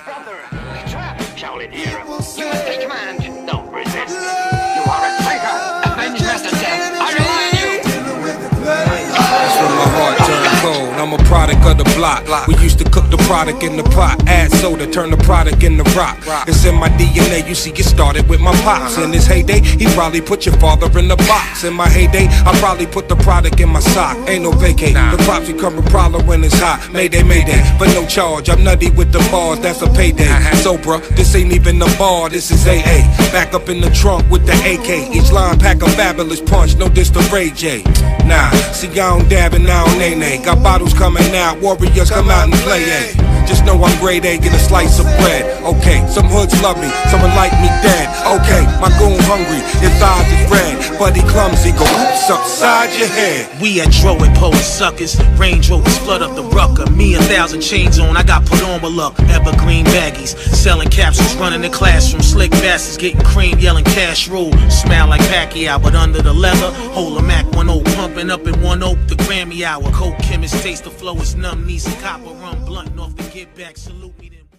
Brother, we trapped. Shaolin hero. You must take command. Don't resist. You are a traitor. Avenge Master Death. I rely on you. That's when my heart turned cold. I'm a product of the block. We used to cook the product in the pot, add soda, turn the product into rock. It's in my DNA, you see, it started with my pops. In his heyday, he probably put your father in the box. In my heyday, I probably put the product in my sock. Ain't no vacate, the props become a problem when it's hot. Mayday, mayday, but no charge. I'm nutty with the bars, that's a payday. So bruh, this ain't even a bar, this is AA. Back up in the trunk with the AK. Each line pack a fabulous punch, no diss to Ray J. Nah, see I don't dab and I don't nay-nay. Got bottles coming out, warriors come out and play, ayy. Just know I'm grade A, get a slice of bread. Okay, some hoods love me, someone like me dead. Okay, my goon hungry, his eyes is red. But he clumsy, go oops upside your head. We at Dro and Poet suckers. Range Rovers flood up the rucker. Me 1,000 chains on, I got put on with luck. Evergreen baggies, selling capsules, running the classroom. Slick bastards getting cream, yelling cash rule. Smell like Pacquiao, but under the leather, hold a Mac 1-0 pumping up in 1 oak. The Grammy hour, coke chemist taste the flow is numb. Knees and copper rum, blunt off the get back. Salute me then.